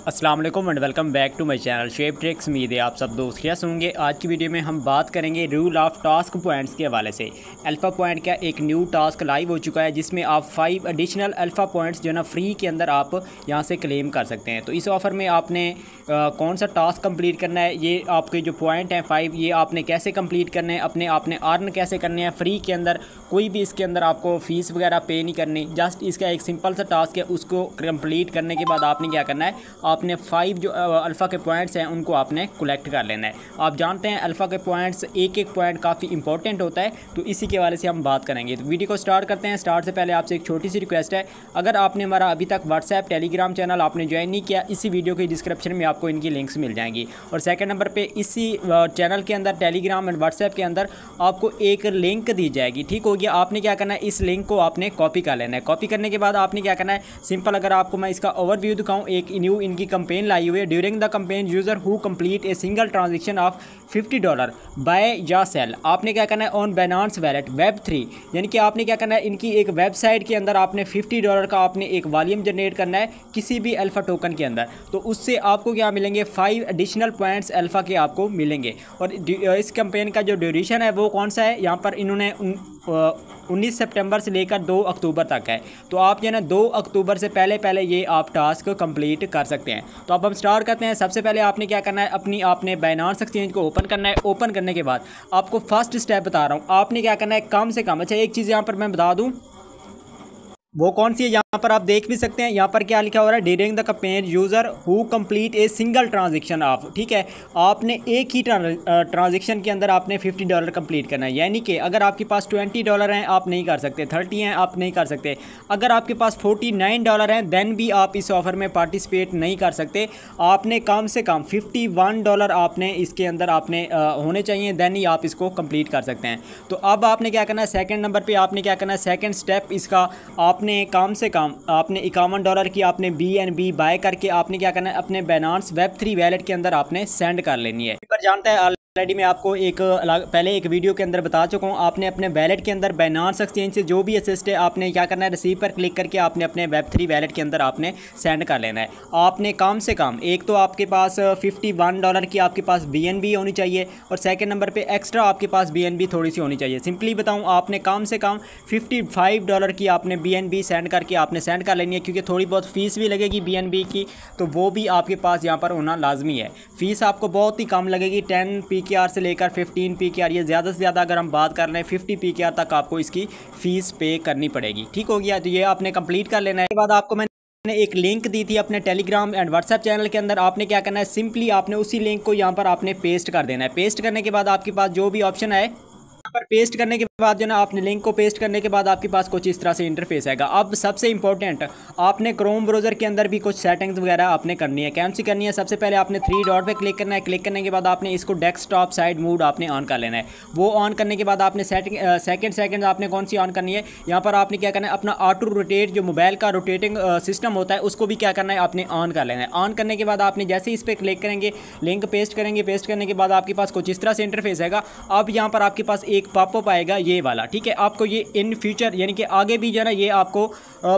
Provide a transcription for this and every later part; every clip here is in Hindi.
अस्सलाम वालेकुम and welcome back to my channel shape tricks. उम्मीद है आप सब दोस्त कैसे होंगे। आज की वीडियो में हम बात करेंगे रूल ऑफ टास्क पॉइंट्स के हवाले से। अल्फ़ा पॉइंट का एक न्यू टास्क लाइव हो चुका है जिसमें आप 5 एडिशनल अल्फ़ा पॉइंट्स जो है ना फ्री के अंदर आप यहां से क्लेम कर सकते हैं। तो इस ऑफ़र में आपने कौन सा टास्क कंप्लीट करना है, ये आपके जो पॉइंट हैं 5, ये आपने कैसे कंप्लीट करने हैं, आपने अर्न कैसे करने हैं फ्री के अंदर। कोई भी इसके अंदर आपको फ़ीस वगैरह पे नहीं करनी, जस्ट इसका एक सिंपल सा टास्क है। उसको कंप्लीट करने के बाद आपने क्या करना है, आपने 5 जो अल्फ़ा के पॉइंट्स हैं उनको आपने कलेक्ट कर लेना है। आप जानते हैं अल्फ़ा के पॉइंट्स एक एक पॉइंट काफ़ी इंपॉर्टेंट होता है, तो इसी के हवाले से हम बात करेंगे। तो वीडियो को स्टार्ट करते हैं। स्टार्ट से पहले आपसे एक छोटी सी रिक्वेस्ट है, अगर आपने हमारा अभी तक व्हाट्सएप टेलीग्राम चैनल आपने ज्वाइन नहीं किया, इसी वीडियो के डिस्क्रिप्शन में आपको इनकी लिंक्स मिल जाएंगी। और सेकंड नंबर पे इसी चैनल के अंदर टेलीग्राम एंड व्हाट्सएप के अंदर आपको एक लिंक दी जाएगी। ठीक हो गया। आपने क्या करना है, इस लिंक को आपने कॉपी कर लेना है। कॉपी करने के बाद आपने क्या करना है, सिंपल अगर आपको मैं इसका ओवरव्यू दिखाऊं, एक न्यू इनकी कंपेन लाई हुई है। During the campaign user who complete a single transaction of $50 buy या सेल, आपने क्या करना है ऑन बाइनेंस वैलेट Web3, यानी कि आपने क्या करना है, इनकी एक वेबसाइट के अंदर आपने $50 का आपने एक वॉल्यूम जनरेट करना है किसी भी अल्फ़ा टोकन के अंदर। तो उससे आपको क्या मिलेंगे, 5 एडिशनल पॉइंट्स अल्फ़ा के आपको मिलेंगे। और इस कैंपेन का जो ड्यूरेशन है वो कौन सा है, यहाँ पर इन्होंने 19 सितंबर से लेकर 2 अक्टूबर तक है। तो आप जो है ना 2 अक्टूबर से पहले ये आप टास्क कंप्लीट कर सकते हैं। तो अब हम स्टार्ट करते हैं। सबसे पहले आपने क्या करना है, आपने बाइनेंस एक्सचेंज को ओपन करना है। ओपन करने के बाद आपको फर्स्ट स्टेप बता रहा हूँ, आपने क्या करना है, कम से कम, अच्छा एक चीज़ यहाँ पर मैं बता दूँ, वो कौन सी है, यहाँ पर आप देख भी सकते हैं। यहाँ पर क्या लिखा हो रहा है, during the campaign user who complete a single transaction of, ठीक है, आपने एक ही ट्रांजेक्शन के अंदर आपने $50 कंप्लीट करना है। यानी कि अगर आपके पास $20 हैं आप नहीं कर सकते, 30 हैं आप नहीं कर सकते, अगर आपके पास $49 हैं देन भी आप इस ऑफ़र में पार्टिसिपेट नहीं कर सकते। आपने कम से कम $51 आपने इसके अंदर आपने होने चाहिए, देन ही आप इसको कंप्लीट कर सकते हैं। तो अब आपने क्या करना है, सेकेंड नंबर पर आपने क्या करना है, सेकेंड स्टेप इसका आपने कम से कम आपने $51 की आपने BNB बाय करके आपने क्या करना है, अपने बाइनेंस Web3 वैलेट के अंदर आपने सेंड कर लेनी है। पर जानता है ऑलरेडी मैं आपको पहले एक वीडियो के अंदर बता चुका हूँ, आपने अपने वैलेट के अंदर बाइनेंस एक्सचेंज से जो भी असिस्ट है आपने क्या करना है, रिसीव पर क्लिक करके आपने अपने Web3 वैलेट के अंदर आपने सेंड कर लेना है। आपने कम से कम एक तो आपके पास $51 की आपके पास BNB होनी चाहिए, और सेकंड नंबर पे एक्स्ट्रा आपके पास BNB थोड़ी सी होनी चाहिए। सिंपली बताऊँ, आपने कम से कम $55 की आपने BNB सेंड करके आपने सेंड कर लेनी है, क्योंकि थोड़ी बहुत फ़ीस भी लगेगी BNB की, तो वो भी आपके पास यहाँ पर होना लाजमी है। फ़ीस आपको बहुत ही कम लगेगी, 10 PKR से लेकर 15 PKR, ये ज़्यादा से ज़्यादा अगर हम बात कर रहे हैं 50 PKR तक आपको इसकी फ़ीस पे करनी पड़ेगी। ठीक हो गया। तो ये आपने कंप्लीट कर लेना है। इसके बाद आपको मैंने एक लिंक दी थी अपने टेलीग्राम एंड व्हाट्सएप चैनल के अंदर, आपने क्या करना है, सिंपली आपने उसी लिंक को यहाँ पर आपने पेस्ट कर देना है। पेस्ट करने के बाद आपके पास जो भी ऑप्शन है, पर पेस्ट करने के बाद जो ना आपने लिंक को पेस्ट करने के बाद आपके पास कुछ इस तरह से इंटरफेस आएगा। अब सबसे इंपॉर्टेंट, आपने क्रोम ब्राउज़र के अंदर भी कुछ सेटिंग्स वगैरह आपने करनी है। कैन सी करनी है, सबसे पहले आपने 3 डॉट पे क्लिक करना है। क्लिक करने के बाद आपने इसको डेस्कटॉप साइड मोड आपने ऑन कर लेना है। वो ऑन करने के बाद आपने सेकंड आपने कौन सी ऑन करनी है, यहाँ पर आपने क्या करना है, अपना ऑटो रोटेट जो मोबाइल का रोटेटिंग सिस्टम होता है उसको भी क्या करना है, आपने ऑन कर लेना है। ऑन करने के बाद आपने जैसे इस पर क्लिक करेंगे, लिंक पेस्ट करेंगे, पेस्ट करने के बाद आपके पास कुछ इस तरह से इंटरफेस आएगा। अब यहाँ पर आपके पास एक पॉपअप आएगा ये वाला, ठीक है। आपको ये इन फ्यूचर यानी कि आगे भी जो है ना ये आपको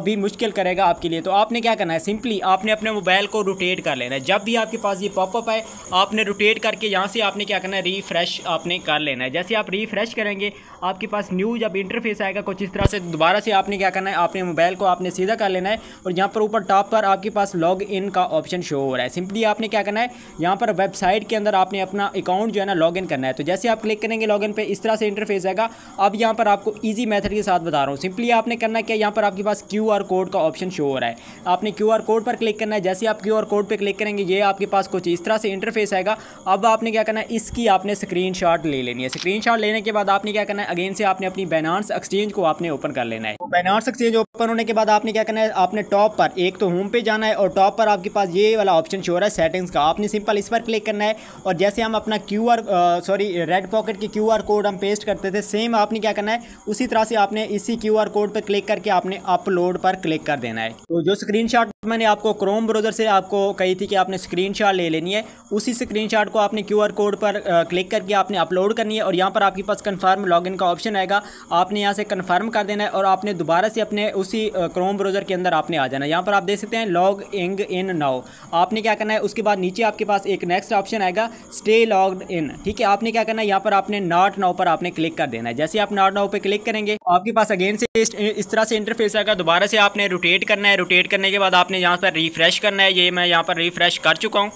भी मुश्किल करेगा आपके लिए। तो आपने क्या करना है, सिंपली आपने अपने मोबाइल को रोटेट कर लेना है। जब भी आपके पास ये पॉपअप आए आपने रोटेट करके यहाँ से आपने क्या करना है, रिफ्रेश आपने कर लेना है। जैसे आप रिफ्रेश करेंगे आपके पास न्यू जब इंटरफेस आएगा कुछ इस तरह से, दोबारा से आपने क्या करना है, अपने मोबाइल को आपने सीधा कर लेना है, और यहाँ पर ऊपर टॉप पर आपके पास लॉग इन का ऑप्शन शो हो रहा है। सिंपली आपने क्या करना है, यहाँ पर वेबसाइट के अंदर आपने अपना अकाउंट जो है ना लॉग इन करना है। तो जैसे आप क्लिक करेंगे लॉग इन पे, इस तरह से इंटरफेस आएगा। अब यहाँ पर आपको इजी मेथड के साथ बता रहा हूँ। सिंपली आपने करना क्या, यहाँ पर आपके पास QR कोड का ऑप्शन शो हो रहा है, आपने QR कोड पर क्लिक करना है। जैसे आप QR कोड पर क्लिक करेंगे ये आपके पास कुछ इस तरह से इंटरफेस आएगा। अब आपने क्या करना है, इसकी आपने स्क्रीनशॉट ले लेनी है। स्क्रीनशॉट लेने के बाद आपने क्या करना है, अगेन से आपने अपनी बाइनेंस एक्सचेंज को आपने ओपन कर लेना है। तो बाइनेंस एक्सचेंज ओपन होने के बाद आपने क्या करना है, आपने टॉप पर एक तो होम पे जाना है, और टॉप पर आपके पास ये वाला ऑप्शन शो हो रहा है सेटिंग्स का, आपने सिंपल इस पर क्लिक करना है। और जैसे हम अपना रेड पॉकेट की QR कोड हम पेस्ट करते थे, सेम आपने क्या करना है, उसी तरह से आपने इसी QR कोड पर क्लिक करके आपने अपलोड पर क्लिक कर देना है। तो जो स्क्रीनशॉट मैंने आपको क्रोम ब्राउज़र से आपको कही थी कि आपने स्क्रीनशॉट ले लेनी है। उसी स्क्रीनशॉट को आपने QR कोड पर क्लिक करके आपने अपलोड करनी है और यहाँ पर आपके पास कन्फर्म लॉगिन का ऑप्शन आएगा। आपने यहाँ से कन्फर्म कर देना है और आपने दोबारा से अपने उसी क्रोम ब्राउज़र के अंदर आपने आ जाना है। यहाँ पर आप देख सकते हैं लॉग इन नाउ, आपने क्या करना है, उसके बाद नीचे आपके पास एक नेक्स्ट ऑप्शन आएगा स्टे लॉग्ड इन। ठीक है, आपने क्या करना है, यहाँ पर आपने नॉट नाउ पर आपने क्लिक कर देना है। जैसे आप नॉट नाउ पे क्लिक करेंगे आपके पास अगेन से इस तरह से इंटरफेस आएगा। दोबारा से आपने रोटेट करना है। रोटेट करने के बाद आपने यहाँ पर रिफ्रेश करना है। ये मैं यहाँ पर रिफ्रेश कर चुका हूँ।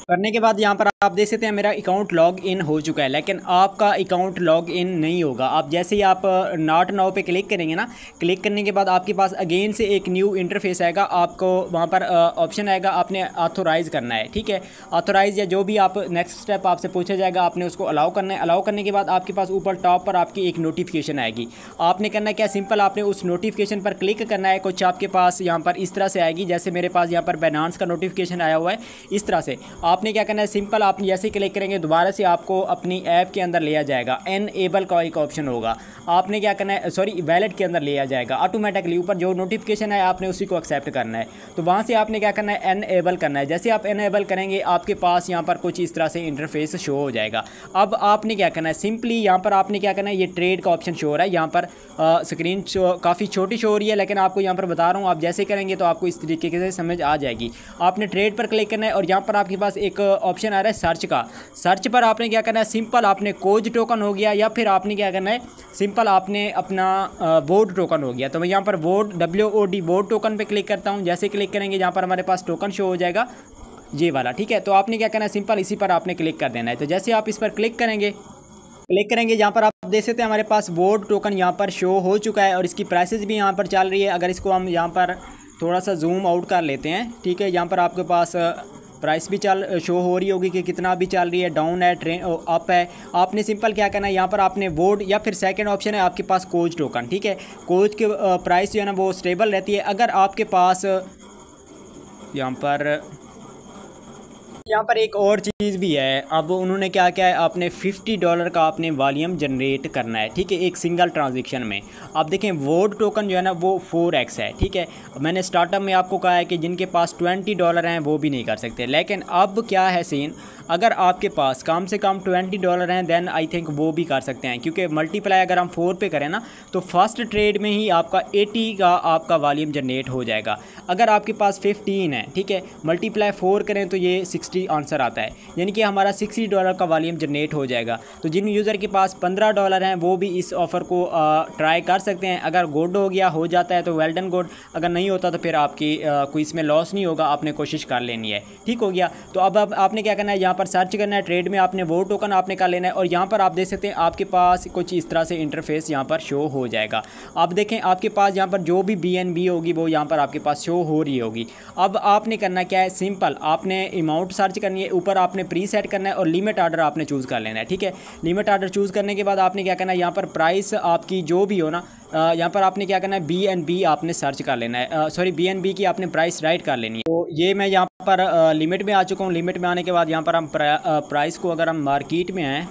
करने के बाद यहाँ पर आप देख सकते हैं मेरा अकाउंट लॉग इन हो चुका है, लेकिन आपका अकाउंट लॉग इन नहीं होगा। आप जैसे ही आप नॉट नाउ पे क्लिक करेंगे ना, क्लिक करने के बाद आपके पास अगेन से एक न्यू इंटरफेस आएगा। आपको वहाँ पर ऑप्शन आएगा, आपने ऑथोराइज़ करना है। ठीक है, ऑथोराइज़ या जो भी आप नेक्स्ट स्टेप आपसे पूछा जाएगा आपने उसको अलाउ करना है। अलाउ करने के बाद आपके पास ऊपर टॉप पर आपकी एक नोटिफिकेशन आएगी। आपने करना क्या, सिंपल आपने उस नोटिफिकेशन पर क्लिक करना है। कुछ आपके पास यहाँ पर इस तरह से आएगी, जैसे मेरे पास यहाँ पर बाइनेंस का नोटिफिकेशन आया हुआ है इस तरह से। आपने क्या करना है, सिंपल आप जैसे क्लिक करेंगे दोबारा से आपको अपनी ऐप के अंदर लिया जाएगा। एनेबल का एक ऑप्शन होगा, आपने क्या करना है, सॉरी वैलेट के अंदर लिया जाएगा ऑटोमेटिकली। ऊपर जो नोटिफिकेशन है आपने उसी को एक्सेप्ट करना है। तो वहाँ से आपने क्या करना है, एनेबल करना है। जैसे आप एनेबल करेंगे आपके पास यहाँ पर कुछ इस तरह से इंटरफेस शो हो जाएगा। अब आपने क्या करना है, सिंपली यहाँ पर आपने क्या करना है, ये ट्रेड का ऑप्शन शो हो रहा है। यहाँ पर स्क्रीन काफ़ी छोटी शो हो रही है, लेकिन आपको यहाँ पर बता रहा हूँ, आप जैसे करेंगे तो आपको इस तरीके से समझ आ जाएगी। आपने ट्रेड पर क्लिक करना है और यहाँ पर आपके पास एक ऑप्शन आ रहा है सर्च का। सर्च पर आपने क्या करना है, सिंपल आपने कोज टोकन हो गया या फिर आपने क्या करना है, सिंपल आपने अपना वोड टोकन हो गया। तो मैं यहाँ पर वोड WOD वोड टोकन पे क्लिक करता हूँ। जैसे क्लिक करेंगे यहाँ पर हमारे पास टोकन शो हो जाएगा ये वाला। ठीक है, तो आपने क्या करना है, सिंपल इसी पर आपने क्लिक कर देना है। तो जैसे आप इस पर क्लिक करेंगे यहाँ पर आप देख सकते हैं हमारे पास वोड टोकन यहाँ पर शो हो चुका है और इसकी प्राइसेस भी यहाँ पर चल रही है। अगर इसको हम यहाँ पर थोड़ा सा जूम आउट कर लेते हैं, ठीक है, यहाँ पर आपके पास प्राइस भी शो हो रही होगी कि कितना भी चल रही है, डाउन है, ट्रेन अप है। आपने सिंपल क्या करना है, यहाँ पर आपने वोड या फिर सेकंड ऑप्शन है आपके पास कोज टोकन। ठीक है, कोज के प्राइस जो है ना वो स्टेबल रहती है। अगर आपके पास यहाँ पर एक और चीज़ भी है। अब उन्होंने क्या क्या है, आपने $50 का आपने वॉल्यूम जनरेट करना है। ठीक है, एक सिंगल ट्रांजेक्शन में। आप देखें वोड टोकन जो है ना वो 4x है। ठीक है, मैंने स्टार्टअप में आपको कहा है कि जिनके पास $20 हैं वो भी नहीं कर सकते, लेकिन अब क्या है सीन, अगर आपके पास कम से कम $20 हैं देन आई थिंक वो भी कर सकते हैं, क्योंकि मल्टीप्लाई अगर हम 4 पे करें ना तो फर्स्ट ट्रेड में ही आपका 80 का आपका वॉल्यूम जनरेट हो जाएगा। अगर आपके पास 15 है, ठीक है, मल्टीप्लाई 4 करें तो ये 60 आंसर आता है, यानी कि हमारा $60 का वॉल्यूम जनरेट हो जाएगा। तो जिन यूज़र के पास $15 हैं वो भी इस ऑफ़र को ट्राई कर सकते हैं। अगर गुड हो गया, हो जाता है तो वेल डन गुड, अगर नहीं होता तो फिर आपकी कोई इसमें लॉस नहीं होगा, आपने कोशिश कर लेनी है। ठीक हो गया, तो अब आपने क्या करना है, यहाँ पर सर्च करना है ट्रेड में, आपने वो टोकन आपने कर लेना है और यहाँ पर आप देख सकते हैं आपके पास कुछ इस तरह से इंटरफेस यहाँ पर शो हो जाएगा। आप देखें आपके पास यहाँ पर जो भी BNB होगी वो यहाँ पर आपके पास शो हो रही होगी। अब आपने करना क्या है, सिंपल आपने अमाउंट सर्च करनी है, ऊपर आपने प्री सेट करना है और लिमिट ऑर्डर आपने चूज़ कर लेना है। ठीक है, लिमिट ऑर्डर चूज़ करने के बाद आपने क्या करना है, यहाँ पर प्राइस आपकी जो भी हो ना, यहाँ पर आपने क्या करना है, BNB आपने सर्च कर लेना है, सॉरी BNB की आपने प्राइस राइट कर लेनी है। तो ये मैं यहाँ पर लिमिट में आ चुका हूँ। लिमिट में आने के बाद यहाँ पर हम प्राइस को, अगर हम मार्केट में आएँ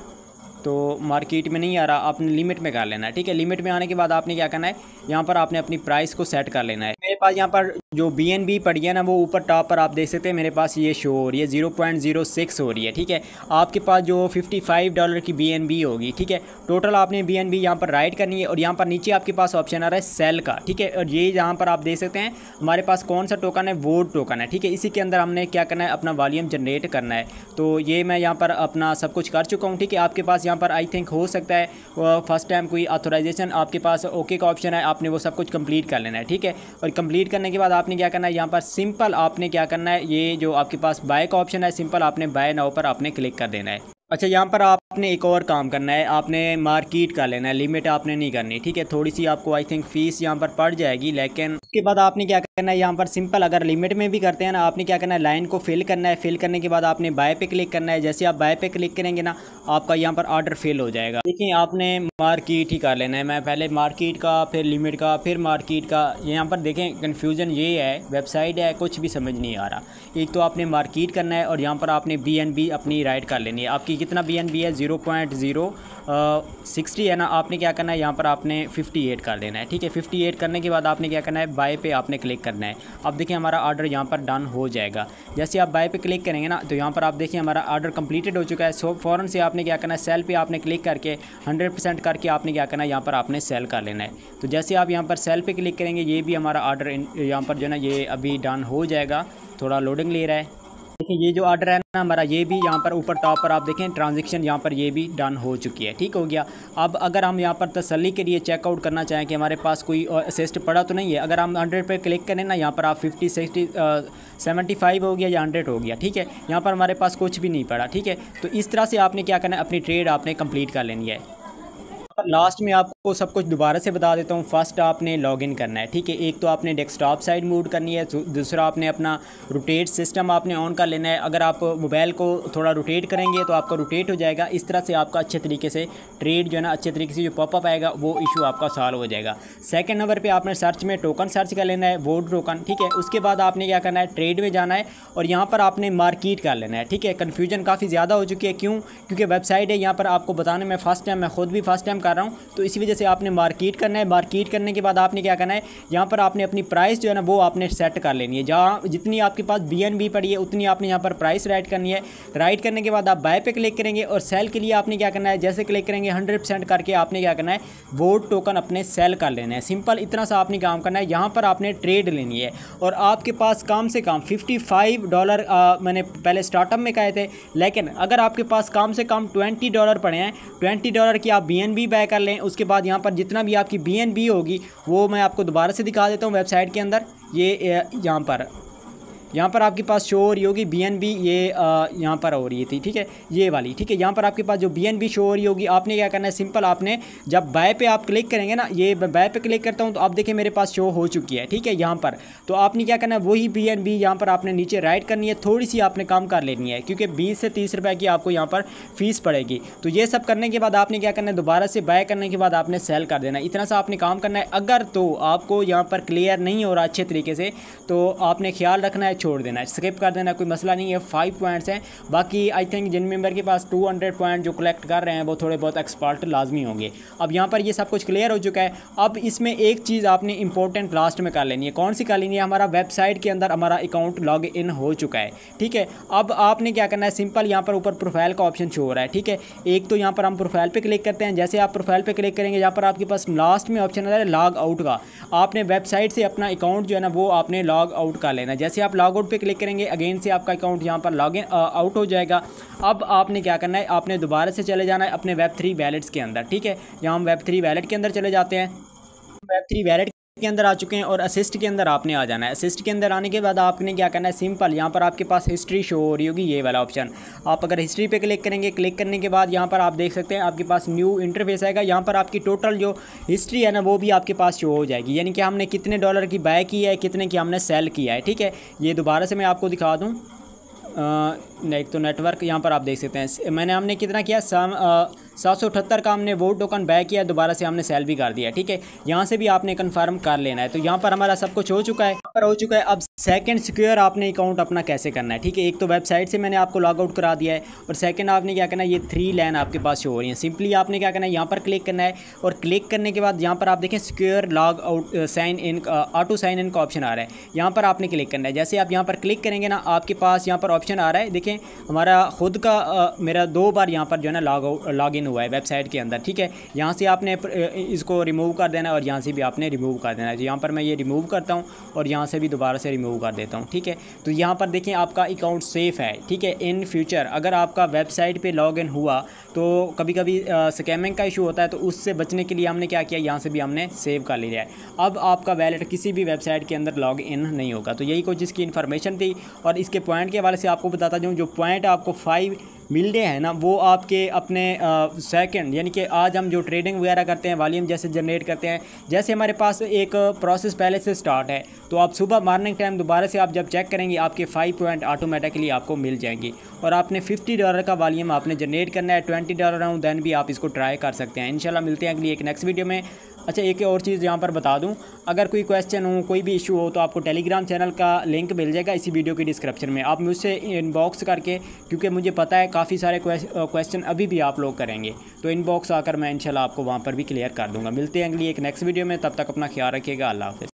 तो मार्केट में नहीं आ रहा, आपने लिमिट में कर लेना है। ठीक है, लिमिट में आने के बाद आपने क्या करना है, यहाँ पर आपने अपनी प्राइस को सेट कर लेना है। मेरे पास यहाँ पर जो BNB पड़ी है ना वो ऊपर टॉप पर आप देख सकते हैं मेरे पास ये शो हो रही है 0.06 हो रही है। ठीक है, आपके पास जो $55 की BNB होगी, ठीक है, टोटल आपने BNB यहाँ पर राइट करनी है और यहाँ पर नीचे आपके पास ऑप्शन आ रहा है सेल का। ठीक है, और ये यहाँ पर आप देख सकते हैं हमारे पास कौन सा टोकन है, वोड टोकन है। ठीक है, इसी के अंदर हमने क्या करना है, अपना वॉल्यूम जनरेट करना है। तो ये मैं यहाँ पर अपना सब कुछ कर चुका हूँ। ठीक है, आपके पास यहाँ पर आई थिंक हो सकता है फर्स्ट टाइम कोई ऑथोराइजेशन आपके पास ओके का ऑप्शन है, आपने वो सब कुछ कंप्लीट कर लेना है। ठीक है, और कंप्लीट करने के बाद आपने क्या करना है, यहाँ पर सिंपल आपने क्या करना है, ये जो आपके पास बाय का ऑप्शन है, सिंपल आपने बाय नाउ पर आपने क्लिक कर देना है। अच्छा, यहाँ पर आपने एक और काम करना है, आपने मार्केट कर लेना है, लिमिट आपने नहीं करनी। ठीक है, थोड़ी सी आपको आई थिंक फ़ीस यहाँ पर पड़ जाएगी, लेकिन उसके बाद आपने क्या करना है, यहाँ पर सिंपल अगर लिमिट में भी करते हैं ना, आपने क्या करना है, लाइन को फिल करना है। फिल करने के बाद आपने बाय पे क्लिक करना है। जैसे आप बाय पे क्लिक करेंगे ना आपका यहाँ पर ऑर्डर फिल हो जाएगा। देखिए, आपने मार्केट ही कर लेना है। मैं पहले मार्केट का, फिर लिमिट का, फिर मार्केट का। यहाँ पर देखें कन्फ्यूज़न ये है, वेबसाइट है, कुछ भी समझ नहीं आ रहा। एक तो आपने मार्केट करना है और यहाँ पर आपने BNB अपनी राइट कर लेनी है। आपकी आपकी कितना BNB है 0.060 है ना। आपने क्या करना है यहाँ पर आपने 58 कर देना है, ठीक है। 58 करने के बाद आपने क्या करना है, बाय पे आपने क्लिक करना है। अब देखिए हमारा ऑर्डर यहाँ पर डन हो जाएगा। जैसे आप बाय पे क्लिक करेंगे ना तो यहाँ पर आप देखिए हमारा ऑर्डर कंप्लीटेड हो चुका है। सो फ़ौरन से आपने क्या करना है, सेल पे आपने क्लिक करके 100% करके आपने क्या करना है, यहाँ पर आपने सेल कर लेना है। तो जैसे आप यहाँ पर सेल पे क्लिक करेंगे ये भी हमारा ऑर्डर यहाँ पर जो है ना ये अभी डन हो जाएगा। थोड़ा लोडिंग ले रहा है। देखिए ये जो ऑर्डर है ना हमारा, ये भी यहाँ पर ऊपर टॉप पर आप देखें ट्रांजैक्शन यहाँ पर ये भी डन हो चुकी है, ठीक हो गया। अब अगर हम यहाँ पर तसल्ली के लिए चेकआउट करना चाहें कि हमारे पास कोई असिस्ट पड़ा तो नहीं है, अगर हम 100 पे क्लिक करें ना, यहाँ पर आप 50 60 75 हो गया या 100 हो गया, ठीक है। यहाँ पर हमारे पास कुछ भी नहीं पड़ा, ठीक है। तो इस तरह से आपने क्या करना है, अपनी ट्रेड आपने कंप्लीट कर लेनी है। लास्ट में आपको सब कुछ दोबारा से बता देता हूँ। फर्स्ट आपने लॉगिन करना है, ठीक है। एक तो आपने डेस्कटॉप साइड मूव करनी है, दूसरा आपने अपना रोटेट सिस्टम आपने ऑन कर लेना है। अगर आप मोबाइल को थोड़ा रोटेट करेंगे तो आपका रोटेट हो जाएगा। इस तरह से आपका अच्छे तरीके से ट्रेड जो है ना, अच्छे तरीके से जो पॉपअप आएगा वो इशू आपका सॉल्व हो जाएगा। सेकंड नंबर पे आपने सर्च में टोकन सर्च कर लेना है, वोट टोकन, ठीक है। उसके बाद आपने क्या करना है, ट्रेड में जाना है और यहाँ पर आपने मार्केट कर लेना है, ठीक है। कन्फ्यूजन काफ़ी ज़्यादा हो चुकी है, क्यों? क्योंकि वेबसाइट है यहाँ पर आपको बताने में फ़र्स्ट टाइम, मैं खुद भी फर्स्ट टाइम कर रहा हूँ, तो इसी वजह से आपने मार्केट करना है। मार्केट करने के बाद आपने क्या करना है, यहाँ पर आपने अपनी प्राइस जो है ना वो आपने सेट कर लेनी है। जहाँ जितनी आपके पास BNB पड़ी है उतनी आपने यहाँ पर प्राइस राइट करनी है। राइट करने के बाद आप बाय पे क्लिक करेंगे और सेल के लिए आपने क्या करना है, जैसे क्लिक करेंगे 100% करके आपने क्या करना है, वोट टोकन अपने सेल कर लेना है। सिंपल इतना सा आपने काम करना है। यहाँ पर आपने ट्रेड लेनी है और आपके पास कम से कम $55 मैंने पहले स्टार्टअप में कहे थे, लेकिन अगर आपके पास कम से कम $20 पड़े हैं, $20 की आप BNB बाय कर लें। उसके बाद यहाँ पर जितना भी आपकी BNB होगी वो मैं आपको दोबारा से दिखा देता हूँ वेबसाइट के अंदर। ये यहाँ पर आपके पास शो हो रही होगी BNB, ये यहाँ पर हो रही थी, ठीक है, ये वाली, ठीक है। यहाँ पर आपके पास जो BNB शो हो रही होगी, आपने क्या करना है, सिंपल आपने जब बाय पे आप क्लिक करेंगे ना, ये बाय पे क्लिक करता हूँ तो आप देखिए मेरे पास शो हो चुकी है, ठीक है। यहाँ पर तो आपने क्या करना है, वही BNB यहाँ पर आपने नीचे राइट करनी है। थोड़ी सी आपने कम कर लेनी है क्योंकि 20 से 30 रुपये की आपको यहाँ पर फीस पड़ेगी। तो ये सब करने के बाद आपने क्या करना है, दोबारा से बाय करने के बाद आपने सेल कर देना है। इतना सा आपने काम करना है। अगर तो आपको यहाँ पर क्लियर नहीं हो रहा अच्छे तरीके से तो आपने ख्याल रखना है, छोड़ देना है, स्किप कर देना, कोई मसला नहीं है। 5 पॉइंट्स हैं, बाकी आई थिंक जिन मेंबर के पास 200 पॉइंट जो कलेक्ट कर रहे हैं वो थोड़े बहुत एक्सपर्ट लाजमी होंगे। अब यहाँ पर ये सब कुछ क्लियर हो चुका है। अब इसमें एक चीज़ आपने इंपॉर्टेंट लास्ट में कर लेनी है। कौन सी कर लेनी है? हमारा वेबसाइट के अंदर हमारा अकाउंट लॉग इन हो चुका है, ठीक है। अब आपने क्या करना है, सिंपल यहाँ पर ऊपर प्रोफाइल का ऑप्शन शो हो रहा है, ठीक है। एक तो यहाँ पर हम प्रोफाइल पे क्लिक करते हैं। जैसे आप प्रोफाइल पे क्लिक करेंगे, यहाँ पर आपके पास लास्ट में ऑप्शन आ रहा है लॉग आउट का। आपने वेबसाइट से अपना अकाउंट जो है ना वो आपने लॉग आउट कर लेना है। जैसे आप लॉग आउट पे क्लिक करेंगे, अगेन से आपका अकाउंट यहाँ पर लॉग इन आउट हो जाएगा। अब आपने क्या करना है, आपने दोबारा से चले जाना है अपने Web3 वैलेट्स के अंदर, ठीक है। यहाँ हम Web3 वैलेट के अंदर चले जाते हैं। Web3 वैलेट के अंदर आ चुके हैं और असिस्ट के अंदर आपने आ जाना है। असिस्ट के अंदर आने के बाद आपने क्या करना है, सिंपल यहाँ पर आपके पास हिस्ट्री शो हो रही होगी, ये वाला ऑप्शन। आप अगर हिस्ट्री पे क्लिक करेंगे, क्लिक करने के बाद यहाँ पर आप देख सकते हैं आपके पास न्यू इंटरफेस आएगा। यहाँ पर आपकी टोटल जो हिस्ट्री है ना वो भी आपके पास शो हो जाएगी, यानी कि हमने कितने डॉलर की बाय की है, कितने की हमने सेल किया है, ठीक है। ये दोबारा से मैं आपको दिखा दूँ। एक तो नेटवर्क यहाँ पर आप देख सकते हैं हमने कितना किया, 778 का हमने वोट टोकन बाय किया, दोबारा से हमने सेल भी कर दिया, ठीक है। यहाँ से भी आपने कंफर्म कर लेना है। तो यहाँ पर हमारा सब कुछ हो चुका है, यहाँ पर हो चुका है। अब सेकंड सिक्योर आपने अकाउंट अपना कैसे करना है, ठीक है। एक तो वेबसाइट से मैंने आपको लॉग आउट करा दिया है और सेकंड आपने क्या करना है, ये 3 लाइन आपके पास शो हो रही है। सिंपली आपने क्या करना है, यहाँ पर क्लिक करना है और क्लिक करने के बाद यहाँ पर आप देखें secure log out sign in, auto sign in का ऑप्शन आ रहा है। यहाँ पर आपने क्लिक करना है। जैसे आप यहाँ पर क्लिक करेंगे ना, आपके पास यहाँ पर ऑप्शन आ रहा है, देखें हमारा खुद का मेरा 2 बार यहाँ पर जो है ना लॉग इन हुआ है वेबसाइट के अंदर, ठीक है। यहाँ से आपने इसको रिमूव कर देना है और यहाँ से भी आपने रिमूव कर देना है। तो यहाँ पर मैं ये रिमूव करता हूँ और यहाँ से भी दोबारा से रिमूव कर देता हूँ, ठीक है। तो यहाँ पर देखें आपका अकाउंट सेफ़ है, ठीक है। इन फ्यूचर अगर आपका वेबसाइट पे लॉगिन हुआ तो कभी कभी स्कैमिंग का इशू होता है, तो उससे बचने के लिए हमने क्या किया, यहाँ से भी हमने सेव कर लिया है। अब आपका वैलेट किसी भी वेबसाइट के अंदर लॉग इन नहीं होगा। तो यही कुछ इसकी इन्फॉर्मेशन थी। और इसके पॉइंट के हवाले से आपको बताता जाऊँ, जो पॉइंट आपको 5 मिल रहे हैं ना, वो आपके अपने सेकंड, यानी कि आज हम जो ट्रेडिंग वगैरह करते हैं, वॉल्यूम जैसे जनरेट करते हैं, जैसे हमारे पास एक प्रोसेस पहले से स्टार्ट है, तो आप सुबह मॉर्निंग टाइम दोबारा से आप जब चेक करेंगे, आपके 5 पॉइंट ऑटोमेटिकली आपको मिल जाएंगी। और आपने $50 का वॉल्यूम आपने जनरेट करना है। $20 हूँ दैन भी आप इसको ट्राई कर सकते हैं। इंशाल्लाह मिलते हैं अगली एक नेक्स्ट वीडियो में। अच्छा, एक और चीज़ यहाँ पर बता दूँ, अगर कोई क्वेश्चन हो, कोई भी इशू हो, तो आपको टेलीग्राम चैनल का लिंक मिल जाएगा इसी वीडियो की डिस्क्रिप्शन में। आप मुझसे इनबॉक्स करके, क्योंकि मुझे पता है काफ़ी सारे क्वेश्चन अभी भी आप लोग करेंगे, तो इनबॉक्स आकर मैं इंशाल्लाह आपको वहाँ पर भी क्लियर कर दूँगा। मिलते हैं अगली एक नेक्स्ट वीडियो में, तब तक अपना ख्याल रखिएगा। अल्लाह हाफ़िज़।